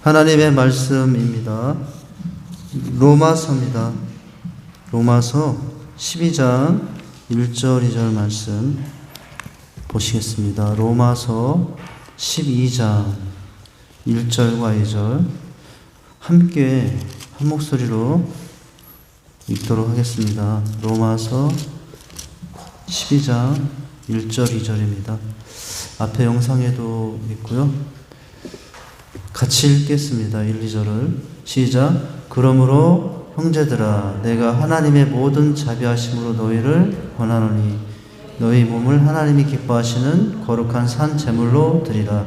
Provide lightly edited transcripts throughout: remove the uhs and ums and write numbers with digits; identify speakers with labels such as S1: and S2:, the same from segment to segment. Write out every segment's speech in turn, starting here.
S1: 하나님의 말씀입니다. 로마서입니다. 로마서 12장 1절 2절 말씀 보시겠습니다. 로마서 12장 1절과 2절 함께 한 목소리로 읽도록 하겠습니다. 로마서 12장 1절 2절입니다. 앞에 영상에도 있고요. 같이 읽겠습니다. 1, 2절을 시작. 그러므로 형제들아 내가 하나님의 모든 자비하심으로 너희를 권하노니 너희 몸을 하나님이 기뻐하시는 거룩한 산 제물로 드리라.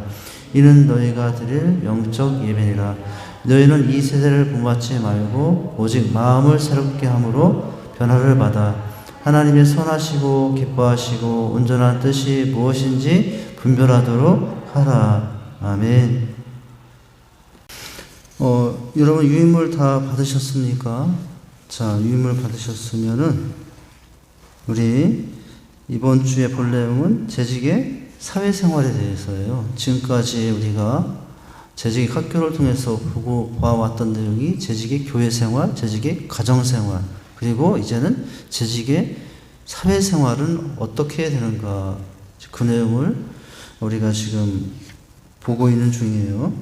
S1: 이는 너희가 드릴 영적 예배니라. 너희는 이 세대를 본받지 말고 오직 마음을 새롭게 함으로 변화를 받아 하나님의 선하시고 기뻐하시고 온전한 뜻이 무엇인지 분별하도록 하라. 아멘. 여러분 유인물 다 받으셨습니까? 자, 유인물 받으셨으면은 우리 이번 주에 볼 내용은 재직의 사회생활에 대해서예요. 지금까지 우리가 재직의 학교를 통해서 보고 봐왔던 내용이 재직의 교회생활, 재직의 가정생활, 그리고 이제는 재직의 사회생활은 어떻게 해야 되는가, 그 내용을 우리가 지금 보고 있는 중이에요.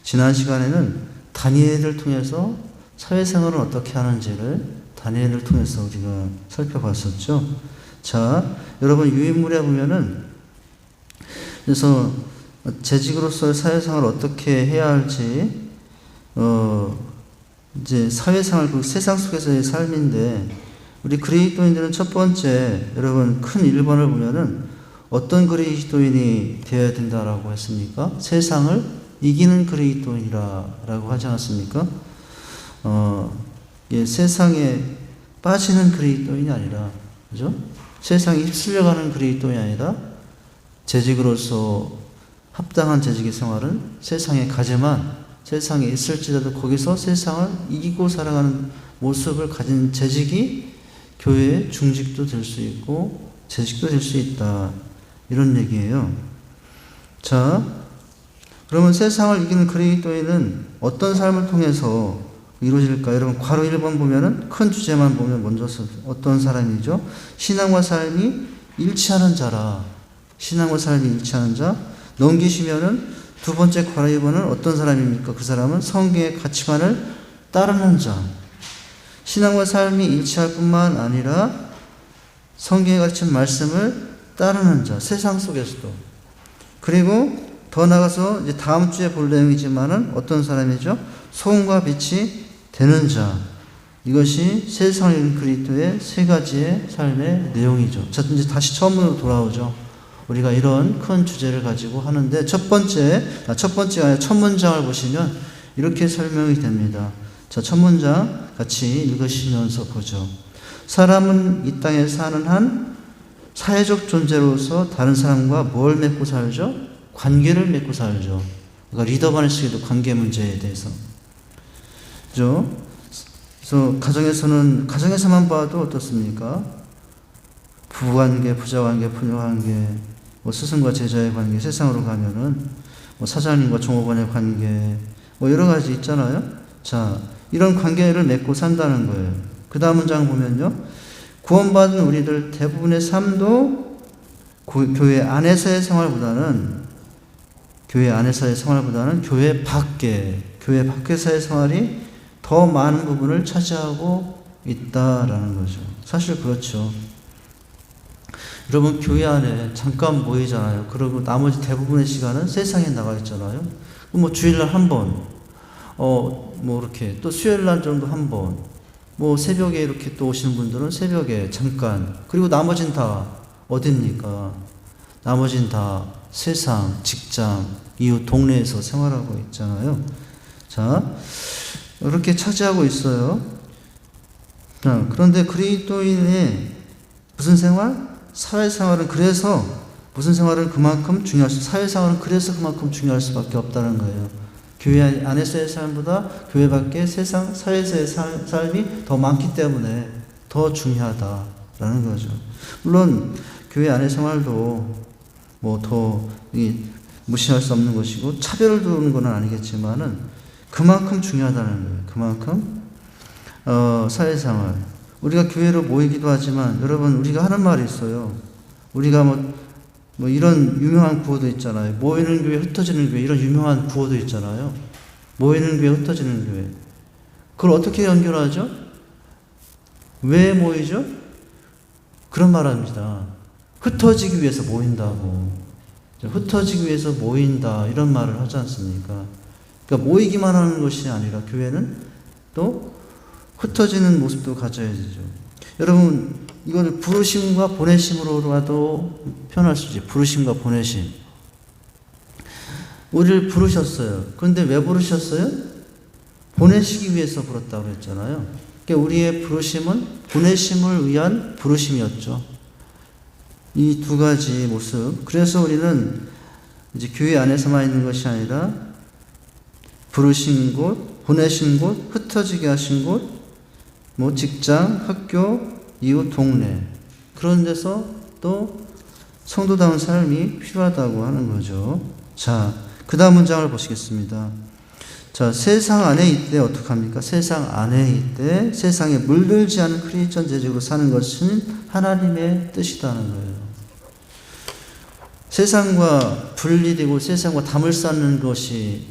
S1: 지난 시간에는 다니엘을 통해서 사회생활을 어떻게 하는지를 다니엘을 통해서 우리가 살펴봤었죠. 자, 여러분 유인물에 보면은 그래서 재직으로서의 사회생활을 어떻게 해야 할지 이제 사회생활, 그 세상 속에서의 삶인데 우리 그리스도인들은 첫 번째 여러분 큰 1번을 보면은 어떤 그리스도인이 되어야 된다라고 했습니까? 세상을 이기는 그리스도인이라고 하지 않았습니까? 세상에 빠지는 그리스도인이 아니라, 그죠? 세상에 휩쓸려가는 그리스도인이 아니라 재직으로서 합당한 재직의 생활은 세상에 가지만 세상에 있을지라도 거기서 세상을 이기고 살아가는 모습을 가진 재직이 교회의 중직도 될 수 있고 재직도 될 수 있다. 이런 얘기예요. 자, 그러면 세상을 이기는 그리스도인은 어떤 삶을 통해서 이루어질까? 여러분 괄호 1번 보면은 큰 주제만 보면 먼저 어떤 사람이죠? 신앙과 삶이 일치하는 자라. 신앙과 삶이 일치하는 자. 넘기시면은 두 번째 괄호 2번은 어떤 사람입니까? 그 사람은 성경의 가치관을 따르는 자. 신앙과 삶이 일치할 뿐만 아니라 성경에 가르친 말씀을 따르는 자. 세상 속에서도. 그리고 더 나가서 이제 다음 주에 볼 내용이지만은 어떤 사람이죠? 소금과 빛이 되는 자. 이것이 세상을 이기는 그리스도의 세 가지의 삶의 내용이죠. 자, 이제 다시 처음으로 돌아오죠. 우리가 이런 큰 주제를 가지고 하는데 첫 번째가 아니라 첫 문장을 보시면 이렇게 설명이 됩니다. 자, 첫 문장 같이 읽으시면서 보죠. 사람은 이 땅에 사는 한 사회적 존재로서 다른 사람과 뭘 맺고 살죠? 관계를 맺고 살죠. 그러니까 리더 반에서도 관계 문제에 대해서. 그죠? 그래서 가정에서만 봐도 어떻습니까? 부부관계, 부자관계, 부녀관계, 스승과 제자의 관계, 세상으로 가면은 사장님과 종업원의 관계, 여러 가지 있잖아요. 자, 이런 관계를 맺고 산다는 거예요. 그 다음 문장 보면요. 구원받은 우리들 대부분의 삶도 교회 안에서의 생활보다는 교회 밖에서의 생활이 더 많은 부분을 차지하고 있다라는 거죠. 사실 그렇죠. 여러분 교회 안에 잠깐 모이잖아요. 그리고 나머지 대부분의 시간은 세상에 나가 있잖아요. 주일날 한 번, 이렇게 또 수요일날 정도 한 번, 새벽에 이렇게 또 오시는 분들은 새벽에 잠깐, 그리고 나머진 다 어딥니까? 나머진 다 세상, 직장, 이웃, 동네에서 생활하고 있잖아요. 자, 이렇게 차지하고 있어요. 그런데 그리스도인의 무슨 생활? 사회생활은 그래서 그만큼 중요할 수밖에 없다는 거예요. 교회 안에서의 삶보다 교회 밖의 세상, 사회에서의 삶이 더 많기 때문에 더 중요하다라는 거죠. 물론 교회 안의 생활도 더 무시할 수 없는 것이고 차별을 두는 건 아니겠지만은 그만큼 중요하다는 거예요. 그만큼 사회생활. 우리가 교회로 모이기도 하지만 여러분 우리가 하는 말이 있어요. 우리가 뭐 이런 유명한 구호도 있잖아요. 모이는 교회 흩어지는 교회 이런 유명한 구호도 있잖아요. 모이는 교회 흩어지는 교회. 그걸 어떻게 연결하죠? 왜 모이죠? 그런 말 합니다. 흩어지기 위해서 모인다고. 흩어지기 위해서 모인다 이런 말을 하지 않습니까? 그러니까 모이기만 하는 것이 아니라 교회는 또 흩어지는 모습도 가져야 되죠. 여러분 이걸 부르심과 보내심으로라도 표현할 수 있지. 부르심과 보내심. 우리를 부르셨어요. 그런데 왜 부르셨어요? 보내시기 위해서 부르셨다고 했잖아요. 그러니까 우리의 부르심은 보내심을 위한 부르심이었죠. 이 두 가지 모습. 그래서 우리는 이제 교회 안에서만 있는 것이 아니라 부르신 곳, 보내신 곳, 흩어지게 하신 곳, 뭐 직장, 학교, 이웃, 동네. 그런 데서 또 성도다운 삶이 필요하다고 하는 거죠. 자, 그 다음 문장을 보시겠습니다. 자, 세상 안에 있대 어떡합니까? 세상 안에 있대 세상에 물들지 않은 크리스천 재직으로 사는 것은 하나님의 뜻이라는 거예요. 세상과 분리되고 세상과 담을 쌓는 것이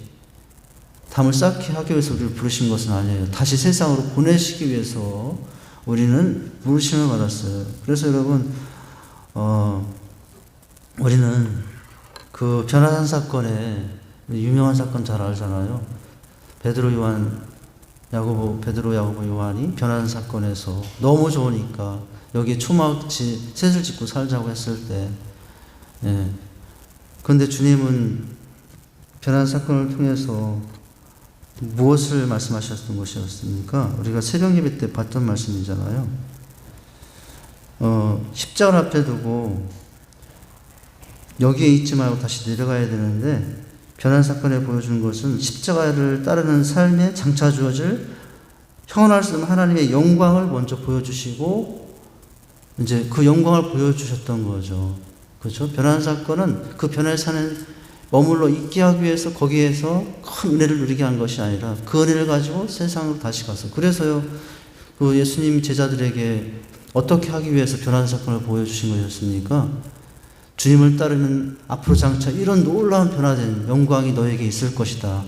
S1: 담을 쌓게 하기 위해서 우리를 부르신 것은 아니에요. 다시 세상으로 보내시기 위해서 우리는 부르심을 받았어요. 그래서 여러분 우리는 그 변화산 사건에 유명한 사건 잘 알잖아요. 베드로, 야고보, 요한이 변화산 사건에서 너무 좋으니까 여기에 초막지 셋을 짓고 살자고 했을 때, 그런데 주님은 변화산 사건을 통해서 무엇을 말씀하셨던 것이었습니까? 우리가 새벽 예배 때 봤던 말씀이잖아요. 십자가를 앞에 두고 여기에 있지 말고 다시 내려가야 되는데 변환 사건에 보여준 것은 십자가를 따르는 삶에 장차 주어질 형언할 수 없는 하나님의 영광을 먼저 보여주시고 이제 그 영광을 보여주셨던 거죠. 그렇죠? 변환 사건은 그 변화의 산에 머물러 있게 하기 위해서 거기에서 큰 은혜를 누리게 한 것이 아니라 그 은혜를 가지고 세상으로 다시 가서 그래서요 그 예수님 제자들에게 어떻게 하기 위해서 변환 사건을 보여주신 것이었습니까? 주님을 따르면 앞으로 장차 이런 놀라운 변화된 영광이 너에게 있을 것이다.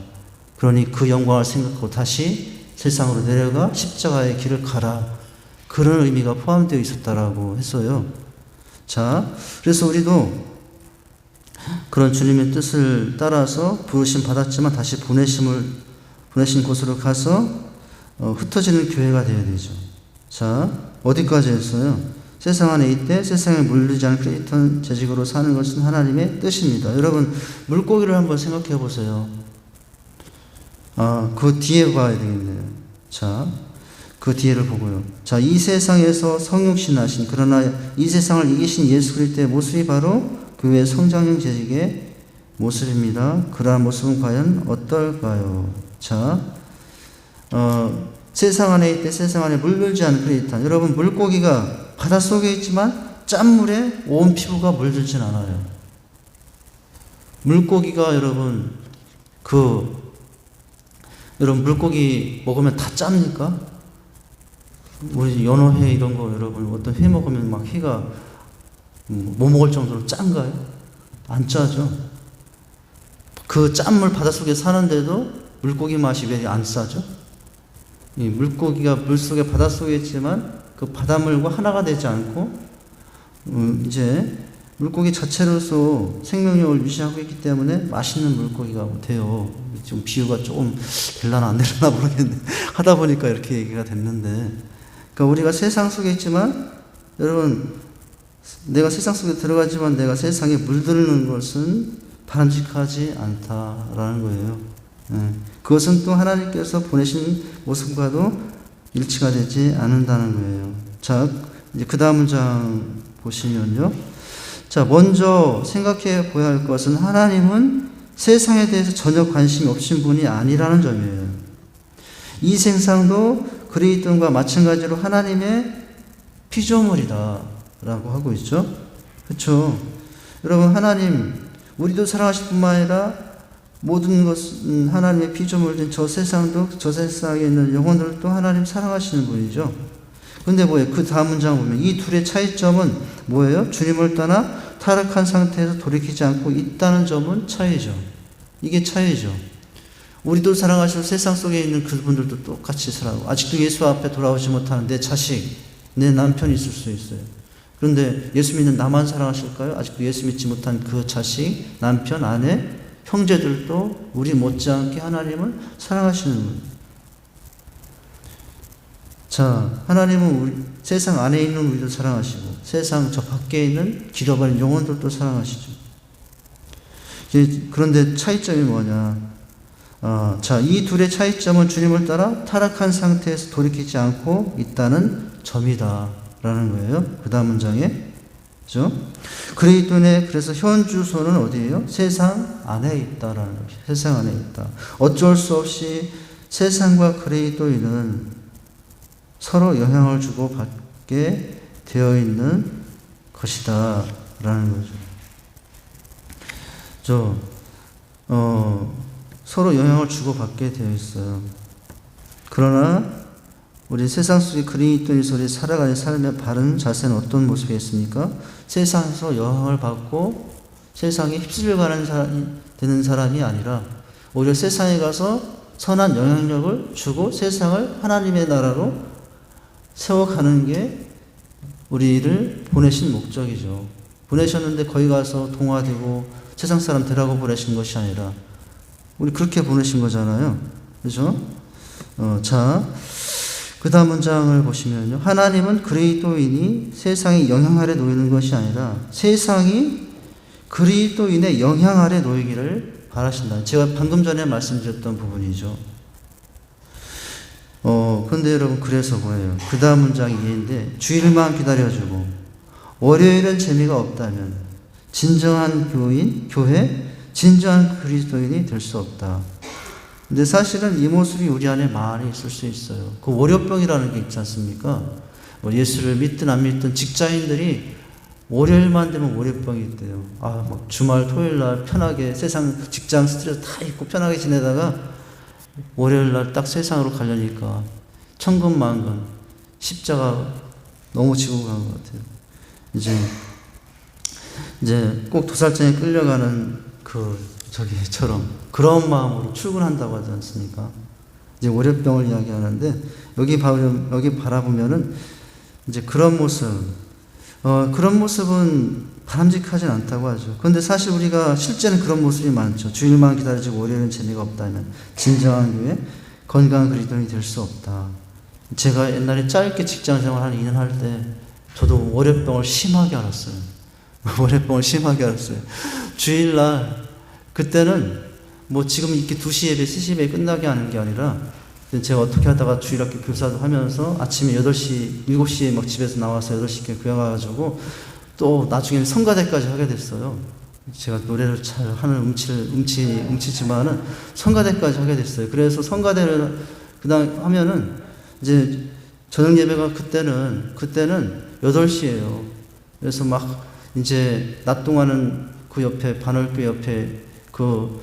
S1: 그러니 그 영광을 생각하고 다시 세상으로 내려가 십자가의 길을 가라. 그런 의미가 포함되어 있었다라고 했어요. 자, 그래서 우리도 그런 주님의 뜻을 따라서 부르심 받았지만 다시 보내신 곳으로 가서 흩어지는 교회가 되어야 되죠. 자, 어디까지 했어요? 세상 안에 있되 세상에 물들지 않은 크리스천 재직으로 사는 것은 하나님의 뜻입니다. 여러분 물고기를 한번 생각해 보세요. 그 뒤에 봐야 되겠네요. 자, 그 뒤에를 보고요. 자, 이 세상에서 성육신하신 그러나 이 세상을 이기신 예수 그리스도의 모습이 바로 교회 성장형 재직의 모습입니다. 그러한 모습은 과연 어떨까요? 자, 세상 안에 있되 세상 안에 물들지 않은 크리스천. 여러분 물고기가 바닷속에 있지만 짠물에 온 피부가 물들진 않아요. 물고기가 여러분 물고기 먹으면 다 짭니까? 우리 연어회 이런 거 여러분 어떤 회 먹으면 막 회가 못 먹을 정도로 짠가요? 안 짜죠. 그 짠물 바닷속에 사는데도 물고기 맛이 왜 안 싸죠? 이 물고기가 물속에 바닷속에 있지만 그 바닷물과 하나가 되지 않고 이제 물고기 자체로서 생명력을 유지하고 있기 때문에 맛있는 물고기가 돼요. 좀 비유가 조금 될라나 안 될라나 모르겠는데 하다 보니까 이렇게 얘기가 됐는데, 그러니까 우리가 세상 속에 있지만 여러분 내가 세상 속에 들어가지만 내가 세상에 물드는 것은 바람직하지 않다라는 거예요. 그것은 또 하나님께서 보내신 모습과도 일치가 되지 않는다는 거예요. 자, 이제 그 다음 문장 보시면요. 자, 먼저 생각해 보아야 할 것은 하나님은 세상에 대해서 전혀 관심이 없으신 분이 아니라는 점이에요. 이 세상도 그리스도인과 마찬가지로 하나님의 피조물이다 라고 하고 있죠. 그렇죠? 여러분 하나님 우리도 사랑하실 뿐만 아니라 모든 것은 하나님의 피조물된 저 세상도 저 세상에 있는 영혼들도 하나님 사랑하시는 분이죠. 근데 뭐예요? 그 다음 문장 보면 이 둘의 차이점은 뭐예요? 주님을 떠나 타락한 상태에서 돌이키지 않고 있다는 점은 차이죠. 이게 차이죠. 우리도 사랑하시고 세상 속에 있는 그분들도 똑같이 사랑하고 아직도 예수 앞에 돌아오지 못하는 내 자식, 내 남편이 있을 수 있어요. 그런데 예수 믿는 나만 사랑하실까요? 아직도 예수 믿지 못한 그 자식, 남편, 아내, 형제들도 우리 못지않게 하나님을 사랑하시는 분이에요. 자, 하나님은 우리 세상 안에 있는 우리도 사랑하시고 세상 저 밖에 있는 길어버린 영혼들도 사랑하시죠. 그런데 차이점이 뭐냐? 자, 이 둘의 차이점은 주님을 따라 타락한 상태에서 돌이키지 않고 있다는 점이다 라는 거예요. 그 다음 문장에. 그죠? 그리스도인의 그래서 현 주소는 어디예요? 세상 안에 있다라는 것이. 세상 안에 있다. 어쩔 수 없이 세상과 그리스도인은 서로 영향을 주고 받게 되어 있는 것이다 라는 거죠. 서로 영향을 주고받게 되어 있어요. 그러나 우리 세상 속의 그리스도인 소리 살아가는 삶의 바른 자세는 어떤 모습이겠습니까? 세상에서 영향을 받고 세상에 휩쓸려가는 사람이 되는 사람이 아니라 오히려 세상에 가서 선한 영향력을 주고 세상을 하나님의 나라로 세워가는 게 우리를 보내신 목적이죠. 보내셨는데 거기 가서 동화되고 세상 사람 되라고 보내신 것이 아니라 우리 그렇게 보내신 거잖아요. 그죠? 자, 그 다음 문장을 보시면요. 하나님은 그리스도인이 세상의 영향 아래 놓이는 것이 아니라 세상이 그리스도인의 영향 아래 놓이기를 바라신다. 제가 방금 전에 말씀드렸던 부분이죠. 그런데 여러분, 그래서 뭐예요? 그 다음 문장이 이해인데, 주일만 기다려주고, 월요일은 재미가 없다면, 진정한 교회, 진정한 그리스도인이 될 수 없다. 근데 사실은 이 모습이 우리 안에 많이 있을 수 있어요. 그 월요병이라는 게 있지 않습니까? 예수를 믿든 안 믿든 직장인들이 월요일만 되면 월요병이 있대요. 막 주말, 토요일 날 편하게 세상 직장 스트레스 다 잊고 편하게 지내다가 월요일 날 딱 세상으로 가려니까 천근만근 십자가 너무 지고 간 것 같아요. 이제 꼭 도살장에 끌려가는 저기처럼 그런 마음으로 출근한다고 하지 않습니까? 이제 월요병을 이야기하는데 여기 바라보면은 이제 그런 모습은 바람직하진 않다고 하죠. 그런데 사실 우리가 실제는 그런 모습이 많죠. 주일만 기다리고 월요일은 재미가 없다면 진정한 교회, 건강한 그리스도인이 될 수 없다. 제가 옛날에 짧게 직장생활 한 2년 할 때 저도 월요병을 심하게 앓았어요. 주일날 그때는 지금 이렇게 2시 예배, 3시 예배 끝나게 하는 게 아니라 제가 어떻게 하다가 주일학교 교사도 하면서 아침에 8시, 7시에 막 집에서 나와서 8시께 교회 가가지고 또 나중에는 성가대까지 하게 됐어요. 제가 노래를 잘 하는 음치지만은 성가대까지 하게 됐어요. 그래서 성가대를 그다음 하면은 이제 저녁 예배가 그때는 8시예요. 그래서 막 이제 낮 동안은 그 옆에 반월교 옆에 그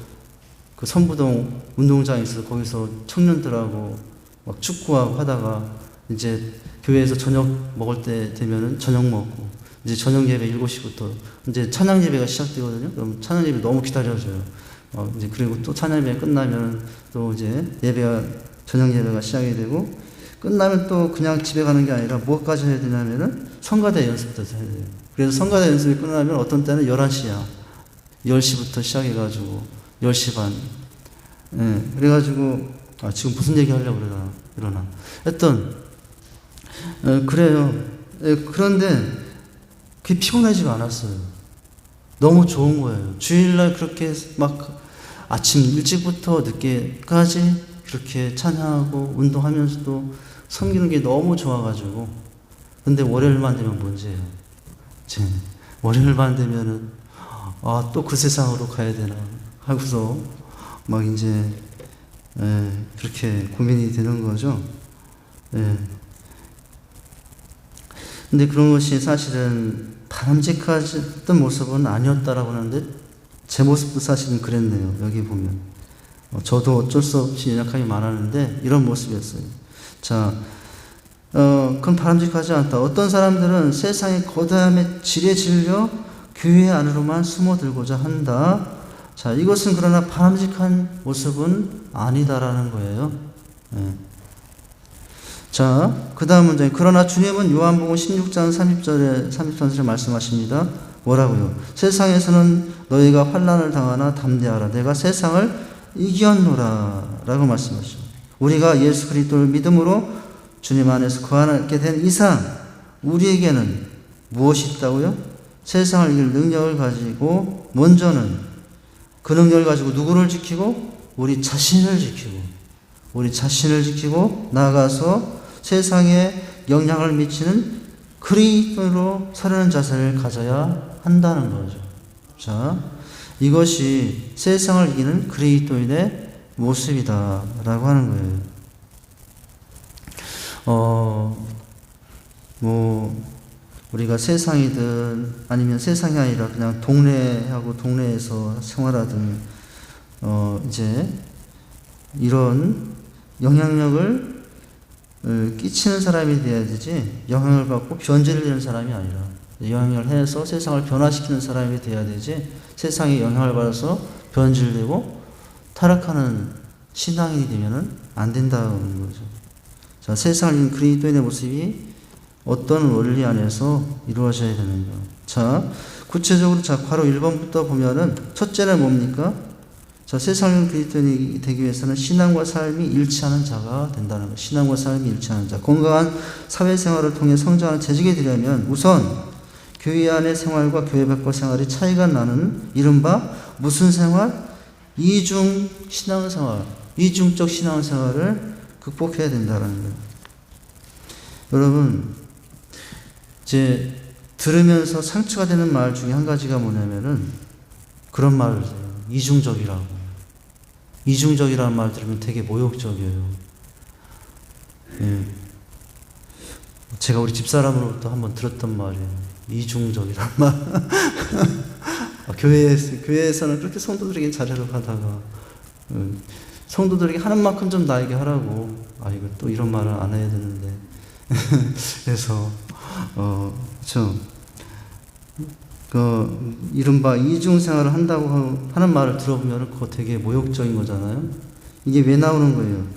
S1: 선부동 운동장이 있어서 거기서 청년들하고 막 축구하고 하다가 이제 교회에서 저녁 먹을 때 되면은 저녁 먹고 이제 저녁 예배 7시부터 이제 찬양 예배가 시작되거든요. 그럼 찬양 예배 너무 기다려져요. 이제 그리고 또 찬양 예배 끝나면 또 이제 저녁 예배가 시작이 되고 끝나면 또 그냥 집에 가는 게 아니라 뭐까지 해야 되냐면은 성가대 연습부터 해야 돼요. 그래서 성가대 연습이 끝나면 어떤 때는 11시야. 10시부터 시작해가지고 10시 반. 그래가지고 지금 무슨 얘기 하려고 그러나 그래요. 그런데 그게 피곤하지가 않았어요. 너무 좋은 거예요. 주일날 그렇게 막 아침 일찍부터 늦게까지 그렇게 찬양하고 운동하면서도 섬기는 게 너무 좋아가지고. 근데 월요일만 되면 문제예요. 월요일만 되면은 또 그 세상으로 가야 되나 하고서 막 이제 그렇게 고민이 되는 거죠. 근데 그런 것이 사실은 바람직했던 모습은 아니었다라고 하는데 제 모습도 사실은 그랬네요. 여기 보면. 저도 어쩔 수 없이 연약함이 많았는데 이런 모습이었어요. 자, 그건 바람직하지 않다. 어떤 사람들은 세상의 거대함에 지레 질려 교회 안으로만 숨어들고자 한다. 자, 이것은 그러나 바람직한 모습은 아니다라는 거예요. 네. 자, 그 다음 문제. 그러나 주님은 요한복음 16장 30절에 말씀하십니다. 뭐라고요? 세상에서는 너희가 환난을 당하나 담대하라. 내가 세상을 이겼노라. 라고 말씀하시죠. 우리가 예수 그리스도를 믿음으로 주님 안에서 거하게 된 이상 우리에게는 무엇이 있다고요? 세상을 이길 능력을 가지고 먼저는 그 능력을 가지고 누구를 지키고? 우리 자신을 지키고 나아가서 세상에 영향을 미치는 그리스도로 서려는 자세를 가져야 한다는 거죠. 자, 이것이 세상을 이기는 그리스도인의 모습이다라고 하는 거예요. 우리가 세상이든 아니면 세상이 아니라 그냥 동네에서 생활하든 이제 이런 영향력을 끼치는 사람이 돼야 되지, 영향을 받고 변질을 되는 사람이 아니라 영향을 해서 세상을 변화시키는 사람이 돼야 되지, 세상에 영향을 받아서 변질되고 타락하는 신앙인이 되면은 안 된다는 거죠. 자, 세상을 이긴 그리스도인의 모습이 어떤 원리 안에서 이루어져야 되는가. 자, 구체적으로 괄호 1번부터 보면은 첫째는 뭡니까? 자, 세상을 그리스도인이 되기 위해서는 신앙과 삶이 일치하는 자가 된다는 것. 신앙과 삶이 일치하는 자. 건강한 사회생활을 통해 성장하는 재직이 되려면 우선 교회 안의 생활과 교회 밖의 생활이 차이가 나는 이른바 무슨 생활? 이중적 신앙생활을 극복해야 된다는 거예요. 여러분, 이제 들으면서 상처가 되는 말 중에 한 가지가 뭐냐면은 그런 말을 해요. 이중적이라는 말 들으면 되게 모욕적이에요. 예. 제가 우리 집사람으로부터 한번 들었던 말이에요. 이중적이라는 말. 교회에서는 그렇게 성도들에게 잘하려고 하다가 성도들에게 하는 만큼 좀 나에게 하라고. 이거 또 이런 말을 안 해야 되는데. 그래서 그렇죠. 이른바 이중생활을 한다고 하는 말을 들어보면 그거 되게 모욕적인 거잖아요. 이게 왜 나오는 거예요?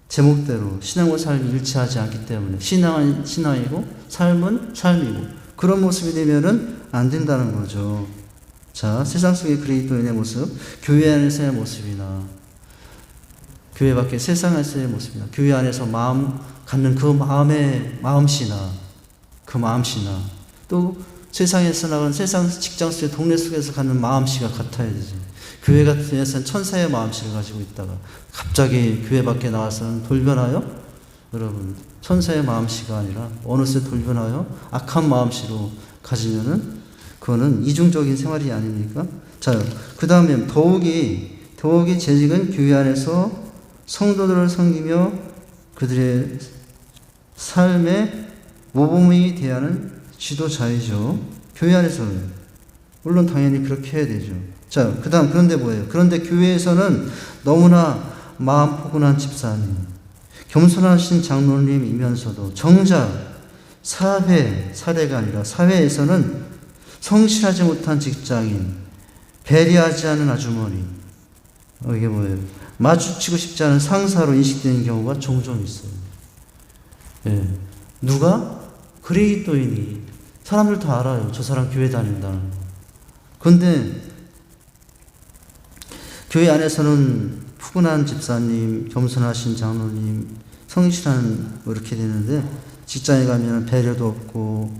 S1: 제목대로 신앙과 삶이 일치하지 않기 때문에 신앙은 신앙이고 삶은 삶이고 그런 모습이 되면은 안 된다는 거죠. 자, 세상 속의 그리스도인의 모습, 교회 안에서의 모습이나 교회 밖에 세상에서의 모습이나 교회 안에서 갖는 그 마음씨나 또 세상에서 나가는 세상 직장 속의 동네 속에서 갖는 마음씨가 같아야 되지. 교회 같은 데서는 천사의 마음씨를 가지고 있다가 갑자기 교회 밖에 나와서는 돌변하여 여러분 천사의 마음씨가 아니라 어느새 돌변하여 악한 마음씨로 가지면은 그거는 이중적인 생활이 아닙니까? 자, 그 다음에 더욱이 재직은 교회 안에서 성도들을 섬기며 그들의 삶에 모범이 대하는 지도자이죠. 교회 안에서는 물론 당연히 그렇게 해야 되죠. 자, 그 다음 그런데 뭐예요? 그런데 교회에서는 너무나 마음 포근한 집사님, 겸손하신 장로님이면서도 정작 사회가 아니라 사회에서는 성실하지 못한 직장인, 배려하지 않은 아주머니, 이게 뭐예요? 마주치고 싶지 않은 상사로 인식되는 경우가 종종 있어요. 예. 누가? 그리스도인이. 사람들 다 알아요. 저 사람 교회 다닌다는 거. 그런데 교회 안에서는 푸근한 집사님, 겸손하신 장로님, 성실한 이렇게 되는데 직장에 가면 배려도 없고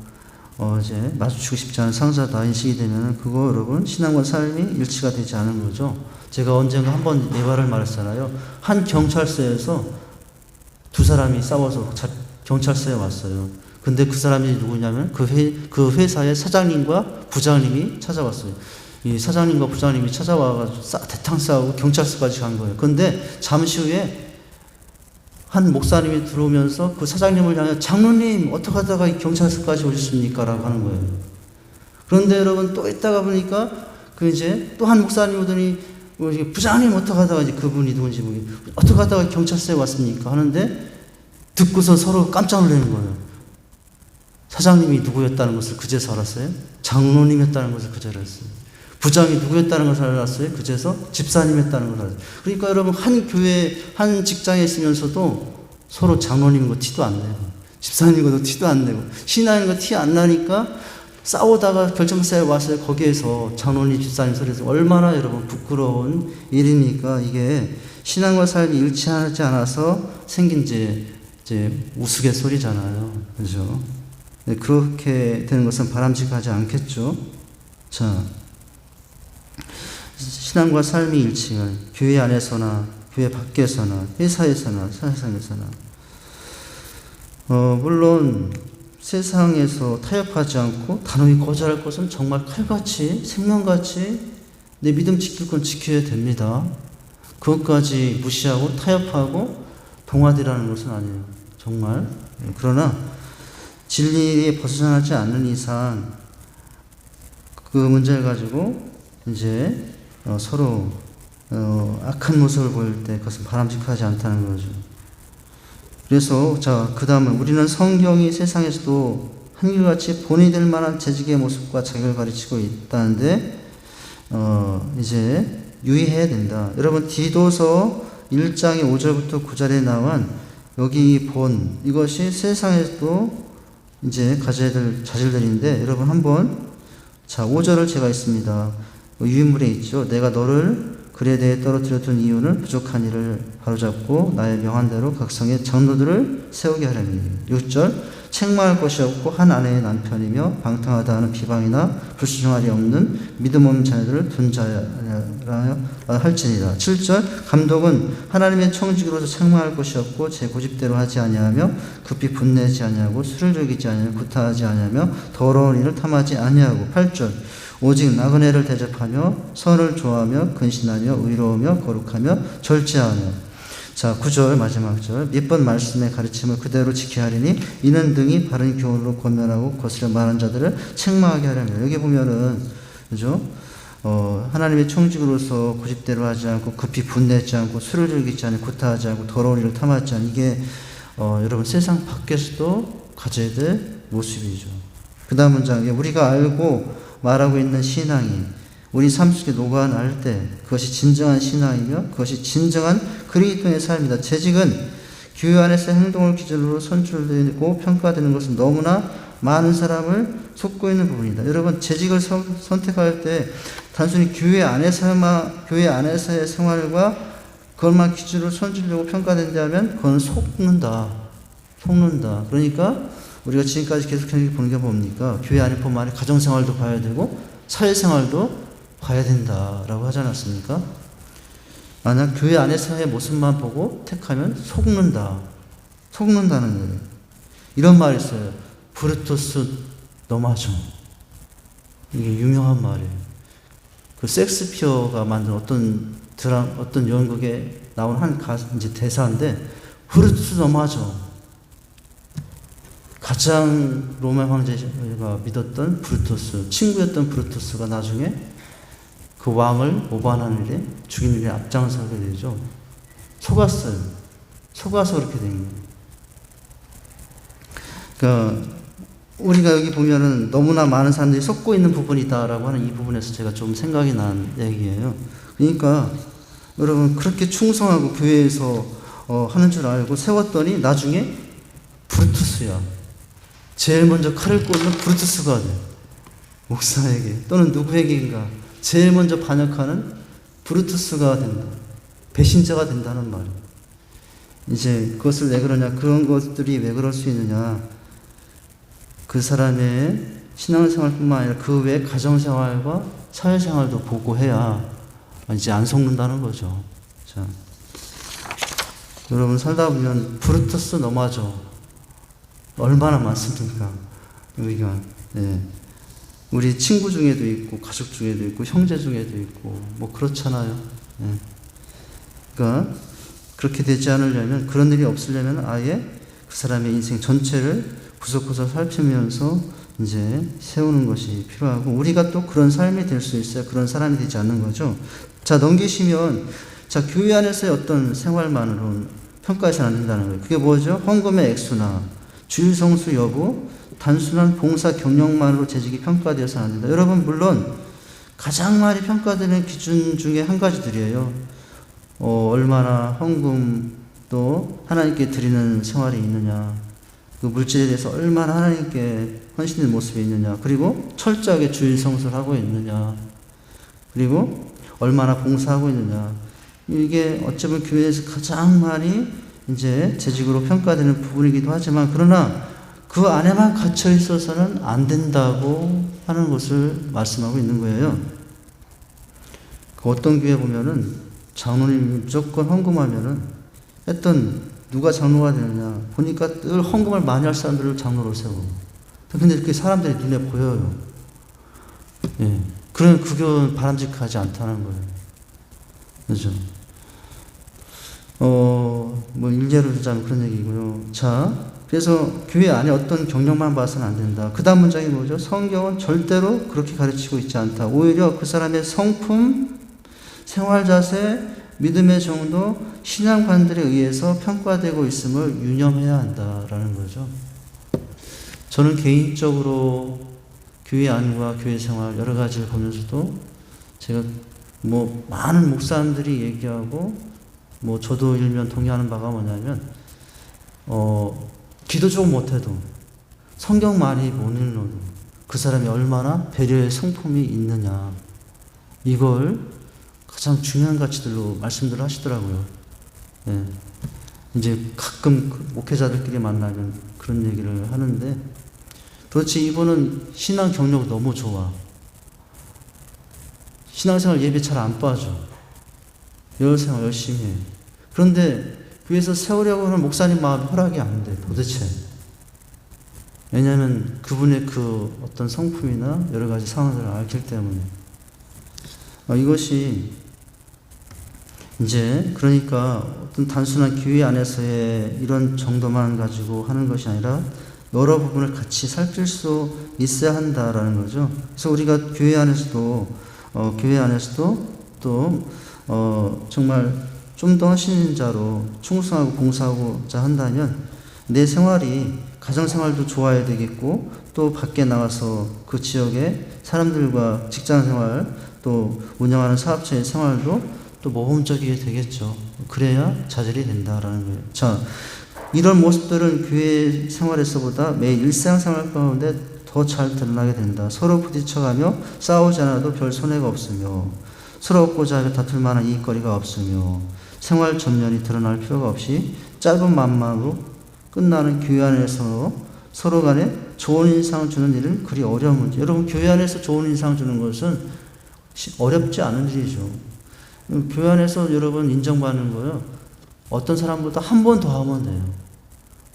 S1: 이제 마주치고 싶지 않은 상사다 인식이 되면 그거 여러분 신앙과 삶이 일치가 되지 않은 거죠. 제가 언젠가 한번 예화를 말했잖아요. 한 경찰서에서 두 사람이 싸워서 경찰서에 왔어요. 근데 그 사람이 누구냐면 그 회사의 사장님과 부장님이 찾아왔어요. 이 사장님과 부장님이 찾아와가지고 대탕 싸우고 경찰서까지 간 거예요. 근데 잠시 후에 한 목사님이 들어오면서 그 사장님을 향해 장로님 어떻게 하다가 이 경찰서까지 오셨습니까? 라고 하는 거예요. 그런데 여러분 또 있다가 보니까 그 이제 또 한 목사님 오더니 부장님 어떻게 하다가 이제 그분이 누군지 어떻게 하다가 경찰서에 왔습니까? 하는데 듣고서 서로 깜짝 놀라는 거예요. 사장님이 누구였다는 것을 그제서 알았어요. 장로님이었다는 것을 그제서 알았어요. 부장이 누구였다는 것을 알았어요. 그제서 집사님이었다는 것을 알았어요. 그러니까 여러분 한 교회 한 직장에 있으면서도 서로 장로님인 거 티도 안 내고 집사님인 것도 티도 안 내고 신앙인 거 티 안 나니까 싸우다가 결정사에 와서 거기에서 장로님 집사님 소리에서 얼마나 여러분 부끄러운 일입니까? 이게 신앙과 삶이 일치하지 않아서 생긴 이제 우스갯소리잖아요. 그죠? 네, 그렇게 되는 것은 바람직하지 않겠죠. 자, 신앙과 삶이 일치할 교회 안에서나 교회 밖에서나 회사에서나 세상에서나 물론 세상에서 타협하지 않고 단호히 거절할 것은 정말 칼같이 생명같이 내 믿음 지킬 건 지켜야 됩니다. 그것까지 무시하고 타협하고 동화되라는 것은 아니에요. 정말. 그러나 진리에 벗어나지 않는 이상 그 문제를 가지고 이제 서로 악한 모습을 보일 때 그것은 바람직하지 않다는 거죠. 그래서 그 다음은 우리는 성경이 세상에서도 한결같이 본이 될 만한 재직의 모습과 자격을 가르치고 있다는데 이제 유의해야 된다. 여러분 디도서 1장의 5절부터 9절에 나온 여기 본 이것이 세상에서도 이제 가져야 될 자질들인데 여러분 한번 5절을 제가 있습니다. 유인물에 있죠. 내가 너를 글에 대해 떨어뜨렸던 이유는 부족한 일을 바로잡고 나의 명한 대로 각성의 장로들을 세우게 하려니. 6절 책망할 것이 없고 한 아내의 남편이며 방탕하다 하는 비방이나 불순종할이 없는 믿음 없는 자녀들을 둔 자라 할지니라. 7절 감독은 하나님의 청지기로서 책망할 것이 없고 제 고집대로 하지 아니하며 급히 분내지 아니하고 술을 즐기지 아니하며 구타하지 아니하며 더러운 일을 탐하지 아니하고. 8절 오직 나그네를 대접하며 선을 좋아하며 근신하며 의로우며 거룩하며 절제하며. 9절 마지막 절 몇 번 말씀의 가르침을 그대로 지켜야 하리니 이는 등이 바른 교훈으로 권면하고 거스려 말한 자들을 책망하게 하려면. 여기 보면은 그죠? 하나님의 청직으로서 고집대로 하지 않고 급히 분내지 않고 술을 즐기지 않고 구타하지 않고 더러운 일을 탐하지 않고. 이게 여러분 세상 밖에서도 가져야 될 모습이죠. 그 다음 문장에 우리가 알고 말하고 있는 신앙이 우리 삶 속에 녹아날 때 그것이 진정한 신앙이며 그것이 진정한 그리스도의 삶이다. 재직은 교회 안에서 행동을 기준으로 선출되고 평가되는 것은 너무나 많은 사람을 속고 있는 부분이다. 여러분 재직을 선택할 때 단순히 교회 안에서의 생활과 그것만 기준으로 선출되고 평가된다면 그건 속는다. 그러니까 우리가 지금까지 계속 보는 게 뭡니까? 교회 안에뿐만 아니라 가정생활도 봐야 되고 사회생활도 봐야 된다라고 하지 않았습니까? 만약 교회 안에서의 모습만 보고 택하면 속는다는 거예요. 이런 말이 있어요. 브루투스 너마저. 이게 유명한 말이에요. 그 섹스피어가 만든 어떤 연극에 나온 이제 대사인데 브루투스 너마저. 가장 로마 황제가 믿었던 브루투스, 친구였던 브루투스가 나중에 그 왕을 오반하는 일에 죽이는 일에 앞장서게 되죠. 속았어요. 속아서 그렇게 된 거예요. 그러니까 우리가 여기 보면은 너무나 많은 사람들이 속고 있는 부분이다라고 하는 이 부분에서 제가 좀 생각이 난 얘기예요. 그러니까 여러분 그렇게 충성하고 교회에서 하는 줄 알고 세웠더니 나중에 브루투스야. 제일 먼저 칼을 꽂는 브루투스가 돼. 목사에게 또는 누구에게인가 제일 먼저 반역하는 브루투스가 된다. 배신자가 된다는 말이에요. 이제 그것을 왜 그러냐, 그런 것들이 왜 그럴 수 있느냐, 그 사람의 신앙생활뿐만 아니라 그 외 가정생활과 사회생활도 보고해야 이제 안 속는다는 거죠. 자, 여러분 살다 보면 브루투스 너마저 얼마나 많습니까? 우리가 우리 친구 중에도 있고 가족 중에도 있고 형제 중에도 있고 뭐 그렇잖아요. 그러니까 그렇게 되지 않으려면, 그런 일이 없으려면 아예 그 사람의 인생 전체를 구석구석 살피면서 이제 세우는 것이 필요하고, 우리가 또 그런 삶이 될 수 있어야 그런 사람이 되지 않는 거죠. 자, 넘기시면, 자, 교회 안에서의 어떤 생활만으로는 평가해서는 안 된다는 거예요. 그게 뭐죠? 헌금의 액수나 주일 성수 여부, 단순한 봉사 경력만으로 재직이 평가되어서는 안 된다. 여러분, 물론 가장 많이 평가되는 기준 중에 한 가지들이에요. 얼마나 헌금 또 하나님께 드리는 생활이 있느냐, 그 물질에 대해서 얼마나 하나님께 헌신된 모습이 있느냐, 그리고 철저하게 주일 성수를 하고 있느냐, 그리고 얼마나 봉사하고 있느냐. 이게 어쩌면 교회에서 가장 많이 이제 재직으로 평가되는 부분이기도 하지만, 그러나 그 안에만 갇혀 있어서는 안 된다고 하는 것을 말씀하고 있는 거예요. 그 어떤 교회 보면은 장로님이 무조건 헌금하면은 누가 장로가 되느냐 보니까 늘 헌금을 많이 할 사람들을 장로로 세워. 근데 그게 사람들이 눈에 보여요. 예. 그런 그 교회는 바람직하지 않다는 거예요. 그죠? 뭐 일례로 주자면 그런 얘기고요. 자, 그래서 교회 안에 어떤 경력만 봐서는 안 된다. 그 다음 문장이 뭐죠? 성경은 절대로 그렇게 가르치고 있지 않다. 오히려 그 사람의 성품, 생활 자세, 믿음의 정도, 신앙관들에 의해서 평가되고 있음을 유념해야 한다라는 거죠. 저는 개인적으로 교회 안과 교회 생활 여러 가지를 보면서도 제가 뭐 많은 목사님들이 얘기하고 뭐 저도 일면 동의하는 바가 뭐냐면 기도 좀 못해도 성경 많이 못 읽어도 그 사람이 얼마나 배려의 성품이 있느냐, 이걸 가장 중요한 가치들로 말씀들을 하시더라고요. 예. 이제 가끔 목회자들끼리 만나면 그런 얘기를 하는데, 도대체 이분은 신앙 경력 너무 좋아. 신앙생활 예배 잘 안 빠져. 여생활 열심히 해. 그런데 교회에서 세우려고 하는 목사님 마음이 허락이 안 돼, 도대체. 왜냐하면 그분의 그 어떤 성품이나 여러 가지 상황들을 알기 때문에. 이것이 이제 그러니까 어떤 단순한 교회 안에서의 이런 정도만 가지고 하는 것이 아니라 여러 부분을 같이 살필 수 있어야 한다라는 거죠. 그래서 우리가 교회 안에서도 또 정말 좀 더 신자로 충성하고 봉사하고자 한다면 내 생활이 가정생활도 좋아야 되겠고, 또 밖에 나가서 그 지역의 사람들과 직장생활, 또 운영하는 사업체의 생활도 또 모범적이게 되겠죠. 그래야 자질이 된다라는 거예요. 자, 이런 모습들은 교회 생활에서보다 매일 일상생활 가운데 더 잘 드러나게 된다. 서로 부딪혀가며 싸우지 않아도 별 손해가 없으며, 서로 얻고자 하며 다툴 만한 이익거리가 없으며, 생활 전면이 드러날 필요가 없이 짧은 만남으로 끝나는 교회 안에서 서로 간에 좋은 인상을 주는 일은 그리 어려운 문제. 여러분, 교회 안에서 좋은 인상을 주는 것은 어렵지 않은 일이죠. 교회 안에서 여러분 인정받는 거요, 어떤 사람보다 한 번 더 하면 돼요.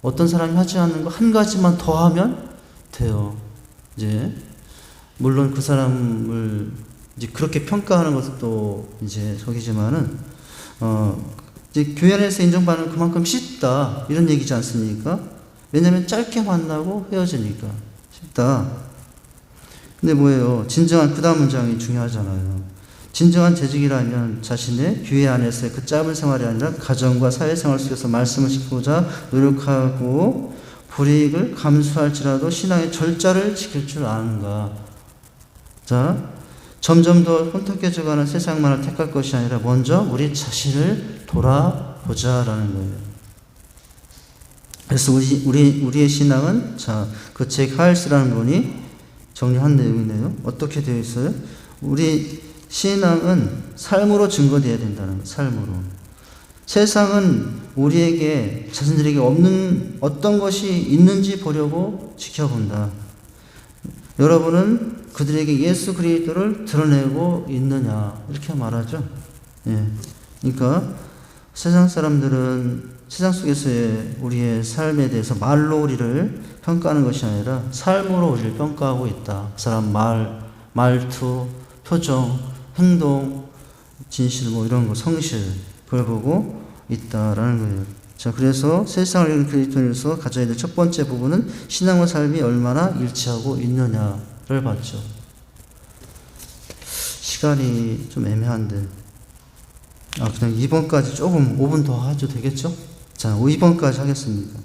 S1: 어떤 사람이 하지 않는 거 한 가지만 더 하면 돼요. 이제 물론 그 사람을 이제 그렇게 평가하는 것도 이제 저기지만은 이제 교회 안에서 인정받는 그만큼 쉽다 이런 얘기지 않습니까? 왜냐하면 짧게 만나고 헤어지니까 쉽다. 근데 뭐예요? 진정한 그 다음 문장이 중요하잖아요. 진정한 재직이라면 자신의 교회 안에서의 그 짧은 생활이 아니라 가정과 사회생활 속에서 말씀을 지키고자 노력하고 불이익을 감수할지라도 신앙의 절자를 지킬 줄 아는가. 자, 점점 더 혼탁해져가는 세상만을 택할 것이 아니라 먼저 우리 자신을 돌아보자라는 거예요. 그래서 우리의 신앙은, 자, 그 잭 하일스라는 분이 정리한 내용이네요. 어떻게 되어 있어요? 우리 신앙은 삶으로 증거되어야 된다는 거예요. 삶으로. 세상은 우리에게, 자신들에게 없는 어떤 것이 있는지 보려고 지켜본다. 여러분은 그들에게 예수 그리스도를 드러내고 있느냐, 이렇게 말하죠. 예. 그러니까 세상 사람들은 세상 속에서의 우리의 삶에 대해서 말로 우리를 평가하는 것이 아니라 삶으로 우리를 평가하고 있다. 그 사람 말투, 표정, 행동, 진실, 뭐 이런 거, 성실, 그걸 보고 있다라는 거예요. 자, 그래서 세상을 이기는 그리스도인으로서 가져야 될 첫 번째 부분은 신앙과 삶이 얼마나 일치하고 있느냐를 봤죠. 시간이 좀 애매한데, 그냥 2번까지 조금 5분 더 하죠. 되겠죠? 자, 2번까지 하겠습니다.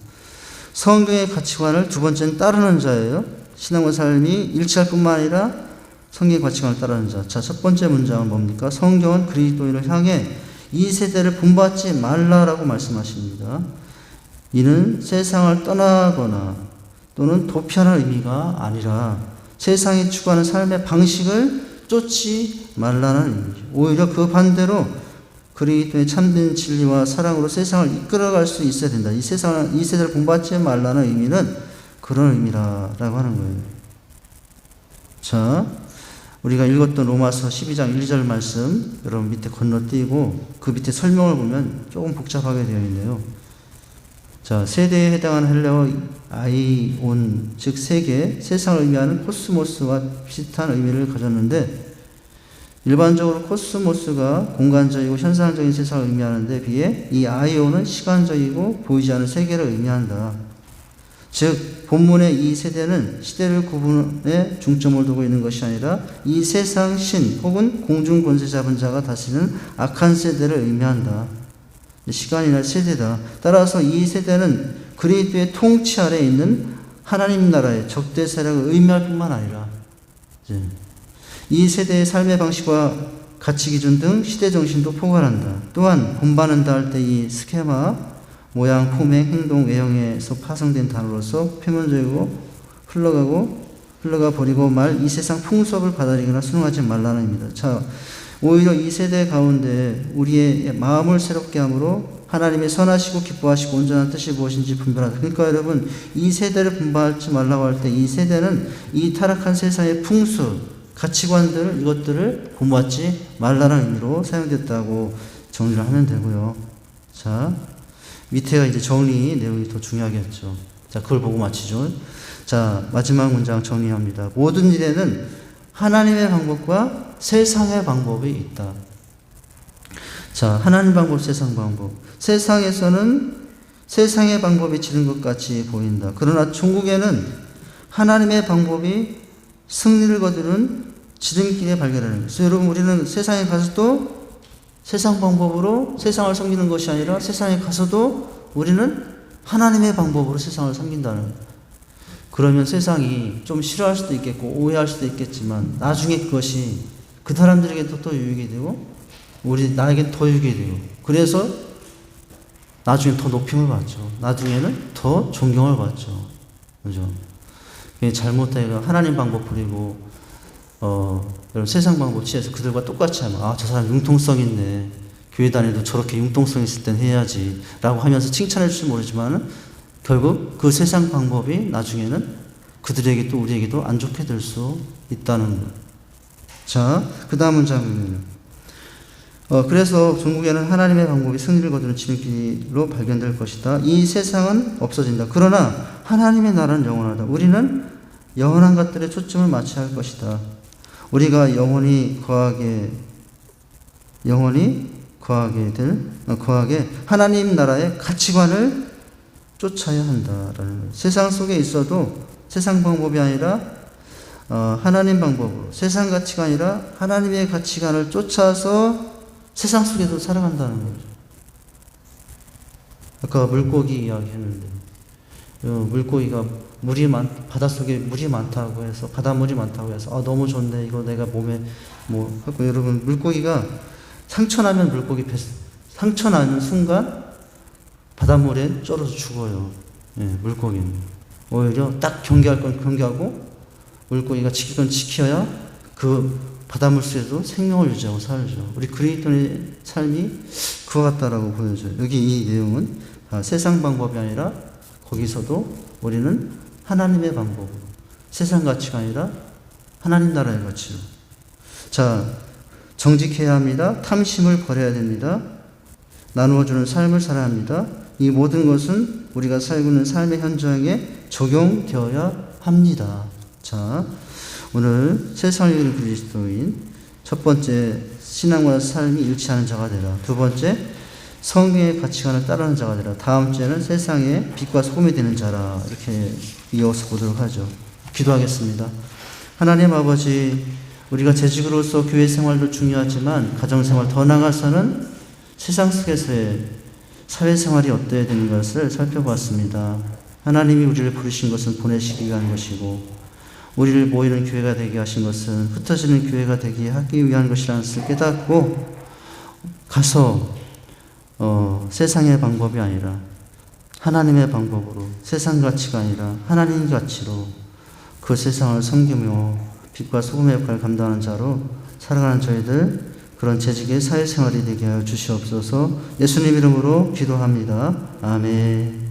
S1: 성경의 가치관을 두 번째는 따르는 자예요. 신앙과 삶이 일치할 뿐만 아니라 성경의 가치관을 따르는 자. 자, 첫 번째 문장은 뭡니까? 성경은 그리스도인을 향해 이 세대를 본받지 말라라고 말씀하십니다. 이는 세상을 떠나거나 또는 도피하는 의미가 아니라 세상이 추구하는 삶의 방식을 쫓지 말라는 의미죠. 오히려 그 반대로 그리스도의 참된 진리와 사랑으로 세상을 이끌어갈 수 있어야 된다. 이 세대를 본받지 말라는 의미는 그런 의미라고 하는 거예요. 자, 우리가 읽었던 로마서 12장 1, 2절 말씀 여러분 밑에 건너뛰고 그 밑에 설명을 보면 조금 복잡하게 되어 있네요. 자, 세대에 해당하는 헬라어 아이온, 즉 세계, 세상을 의미하는 코스모스와 비슷한 의미를 가졌는데 일반적으로 코스모스가 공간적이고 현상적인 세상을 의미하는데 비해 이 아이온은 시간적이고 보이지 않는 세계를 의미한다. 즉 본문의 이 세대는 시대를 구분에 중점을 두고 있는 것이 아니라 이 세상 신 혹은 공중 권세 잡은 자가 다스리는 악한 세대를 의미한다. 시간이나 세대다. 따라서 이 세대는 그리스도의 통치 아래에 있는 하나님 나라의 적대 세력을 의미할 뿐만 아니라 이 세대의 삶의 방식과 가치 기준 등 시대 정신도 포괄한다. 또한 본받는다 할 때 이 스케마, 모양, 포행, 행동, 외형에서 파생된 단어로서 표면적이고 흘러가 버리고 말 이 세상 풍습을 받아들이거나 순응하지 말라는 의미다. 자, 오히려 이 세대 가운데 우리의 마음을 새롭게 함으로 하나님의 선하시고 기뻐하시고 온전한 뜻이 무엇인지 분별하다. 그러니까 여러분 이 세대를 분별하지 말라고 할 때 이 세대는 이 타락한 세상의 풍습, 가치관들 이것들을 본받지 말라는 의미로 사용됐다고 정리를 하면 되고요. 자, 밑에가 이제 정리 내용이 더 중요하겠죠. 자, 그걸 보고 마치죠. 자, 마지막 문장 정리합니다. 모든 일에는 하나님의 방법과 세상의 방법이 있다. 자, 하나님 방법, 세상 방법. 세상에서는 세상의 방법이 지는 것 같이 보인다. 그러나 종국에는 하나님의 방법이 승리를 거두는 지름길에 발견하는 것이죠. 여러분, 우리는 세상에 가서도 세상 방법으로 세상을 섬기는 것이 아니라 세상에 가서도 우리는 하나님의 방법으로 세상을 섬긴다는 거예요. 그러면 세상이 좀 싫어할 수도 있겠고 오해할 수도 있겠지만 나중에 그것이 그 사람들에게도 또 유익이 되고 나에겐 더 유익이 되고 그래서 나중에 더 높임을 받죠. 나중에는 더 존경을 받죠. 그죠? 잘못해가 하나님 방법 부리고 여러분 세상 방법 취해서 그들과 똑같이 하면 저 사람 융통성 있네. 교회 다니도 저렇게 융통성 있을 땐 해야지 라고 하면서 칭찬해 줄지 모르지만 결국 그 세상 방법이 나중에는 그들에게 또 우리에게도 안 좋게 될 수 있다는 것. 자, 그 다음 문장은 그래서 종국에는 하나님의 방법이 승리를 거두는 지름길로 발견될 것이다. 이 세상은 없어진다. 그러나 하나님의 나라는 영원하다. 우리는 영원한 것들에 초점을 맞춰야 할 것이다. 우리가 영원히 거하게 하나님 나라의 가치관을 쫓아야 한다라는 거예요. 세상 속에 있어도 세상 방법이 아니라 하나님 방법으로 세상 가치가 아니라 하나님의 가치관을 쫓아서 세상 속에서 살아간다는 거죠. 아까 물고기 이야기했는데 물고기가 바닷속에 물이 많다고 해서 바닷물이 많다고 해서 너무 좋네 이거 내가 몸에 하고 여러분 물고기가 상처 나는 순간 바닷물에 쩔어서 죽어요. 물고기는 오히려 딱 경계할 건 경계하고 물고기가 지킬 건 지켜야 그 바닷물 속에도 생명을 유지하고 살죠. 우리 그리스도인의 삶이 그와 같다라고 보여줘요. 여기 이 내용은 세상 방법이 아니라 거기서도 우리는 하나님의 방법으로 세상 가치가 아니라 하나님 나라의 가치로 자 정직해야 합니다. 탐심을 버려야 됩니다. 나누어주는 삶을 살아야 합니다. 이 모든 것은 우리가 살고 있는 삶의 현장에 적용되어야 합니다. 자, 오늘 세상을 이기는 그리스도인 첫 번째 신앙과 삶이 일치하는 자가 되라. 두 번째 성경의 가치관을 따르는 자가 되라. 다음 주에는 세상의 빛과 소금이 되는 자라. 이렇게 이어서 보도록 하죠. 기도하겠습니다. 하나님 아버지, 우리가 재직으로서 교회 생활도 중요하지만 가정생활 더 나아가서는 세상 속에서의 사회생활이 어때야 되는 것을 살펴보았습니다. 하나님이 우리를 부르신 것은 보내시기 위한 것이고 우리를 모이는 교회가 되게 하신 것은 흩어지는 교회가 되게 하기 위한 것이라는 것을 깨닫고 가서 세상의 방법이 아니라 하나님의 방법으로, 세상 가치가 아니라 하나님 가치로 그 세상을 섬기며 빛과 소금의 역할을 감당하는 자로 살아가는 저희들, 그런 재직의 사회생활이 되게 하여 주시옵소서. 예수님 이름으로 기도합니다. 아멘.